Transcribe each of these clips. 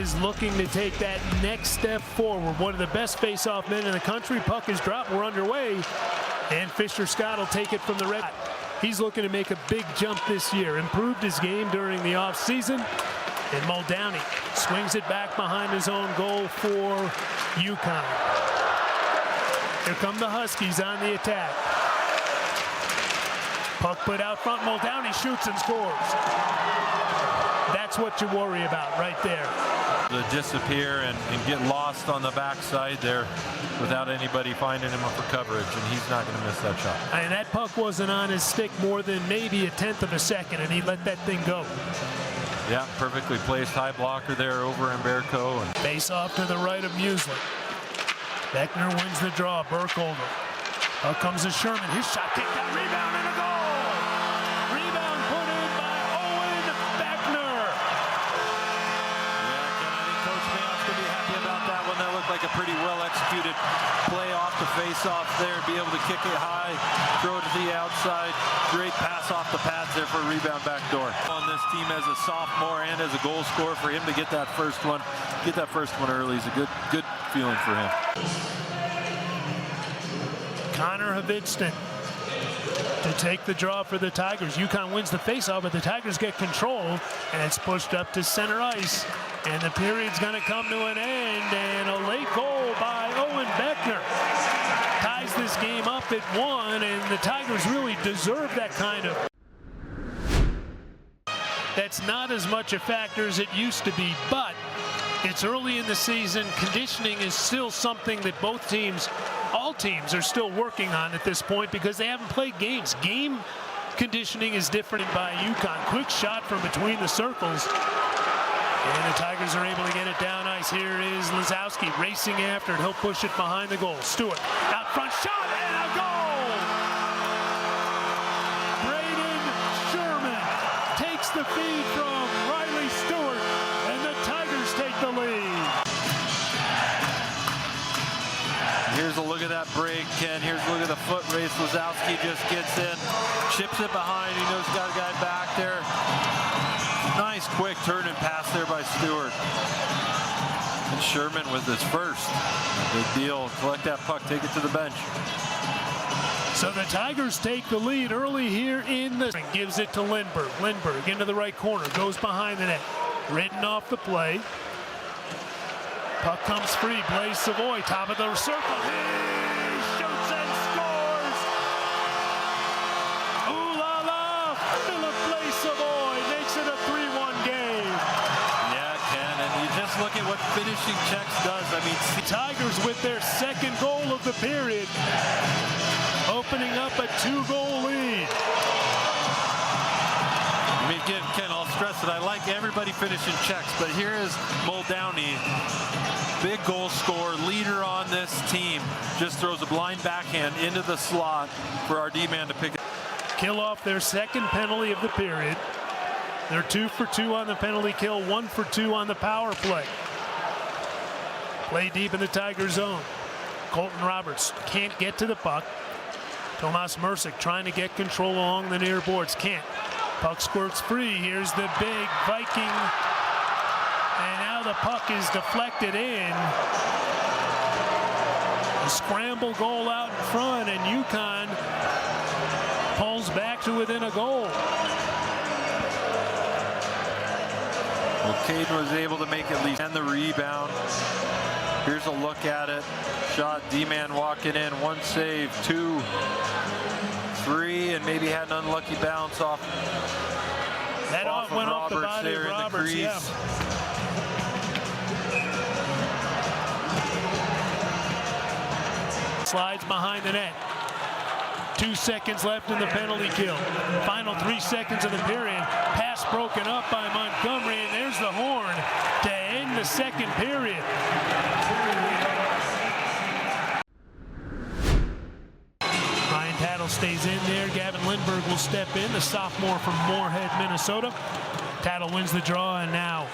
is looking to take that next step forward. One of the best face-off men in the country. Puck is dropped. We're underway. And Fisher Scott will take it from the red. He's looking to make a big jump this year. Improved his game during the offseason. And Muldowney swings it back behind his own goal for UConn. Here come the Huskies on the attack. Puck put out front. Muldowney shoots and scores. That's what you worry about right there. To disappear and get lost on the backside there without anybody finding him for coverage, and he's not going to miss that shot. And that puck wasn't on his stick more than maybe a tenth of a second, and he let that thing go. Yeah, perfectly placed high blocker there over Umberco. And face off to the right of Muslin. Beckner wins the draw. Burkholder. Out comes to Sherman. His shot kicked out, rebound, and a goal! Rebound put in by Owen Beckner. Yeah, Ken, I think Coach Mayhoff's going to be happy about that one. That looked like a pretty well-executed play off the face-off there. Be able to kick it high, throw it to the outside. Great pass off the pads there for a rebound backdoor. On this team as a sophomore and as a goal scorer, for him to get that first one early is a good feeling for him. Connor Havidston to take the draw for the Tigers. UConn wins the faceoff, but the Tigers get control, and it's pushed up to center ice. And the period's going to come to an end, and a late goal by Owen Beckner ties this game up at 1, and the Tigers really deserve that kind of. That's not as much a factor as it used to be, but it's early in the season. Conditioning is still something that both teams, all teams, are still working on at this point because they haven't played games. Game conditioning is different by UConn. Quick shot from between the circles. And the Tigers are able to get it down ice. Here is Lazowski racing after it. He'll push it behind the goal. Stewart, out front, shot, and a goal! Braden Sherman takes the feed from Riley Stewart, and the Tigers take the lead. Here's a look at that break, Ken. Here's a look at the foot race. Lazowski just gets in, chips it behind. He knows he's got a guy back there. Nice quick turn and pass there by Stewart. And Sherman with his first. Big deal. Collect that puck, take it to the bench. So the Tigers take the lead early here in the. Gives it to Lindbergh. Lindbergh into the right corner, goes behind the net. Ridden off the play. Puck comes free. Blaise Savoy, top of the circle. He shoots and scores. Ooh la la! Philip Blaise Savoy makes it a 3-1 game. Yeah, Ken, and you just look at what finishing checks does. I mean, the Tigers with their second goal of the period, opening up a 2-goal lead. I mean, again, Ken, I'll stress that I like everybody finishing checks, but here is Muldowney, big goal scorer, leader on this team, just throws a blind backhand into the slot for our D-man to pick it. Kill off their second penalty of the period. They're 2 for 2 on the penalty kill, 1 for 2 on the power play. Play deep in the Tiger zone. Colton Roberts can't get to the puck. Tomas Mercic trying to get control along the near boards, can't. Puck squirts free. Here's the big Viking. And now the puck is deflected in. A scramble goal out in front, and UConn pulls back to within a goal. Well, Caden was able to make at least and the rebound. Here's a look at it. Shot, D-man walking in. 1 save, 2, 3, and maybe had an unlucky bounce off. That went off the body of Roberts, yeah. Slides behind the net. 2 seconds left in the penalty kill. Final 3 seconds of the period. Pass broken up by Montgomery, and there's the horn to end the second period. Ryan Tattle stays in there. Gavin Lindbergh will step in, the sophomore from Moorhead, Minnesota. Tattle wins the draw, and now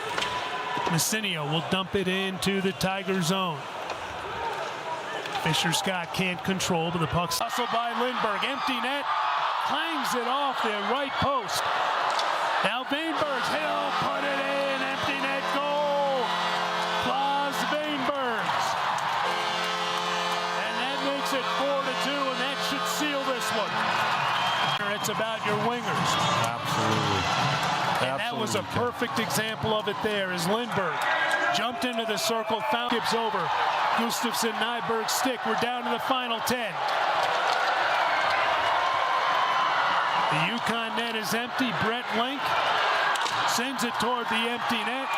Messinio will dump it into the Tiger zone. Fisher Scott can't control, but the puck's hustled by Lindbergh. Empty net, clangs it off the right post. Now Vainberg, he'll put it in. Empty net goal. it's about your wingers. Absolutely. And that was a perfect example of it there as Lindbergh jumped into the circle, found Gibbs over. Gustafsson, Nyberg, stick. We're down to the final 10. The UConn net is empty. Brett Link sends it toward the empty net.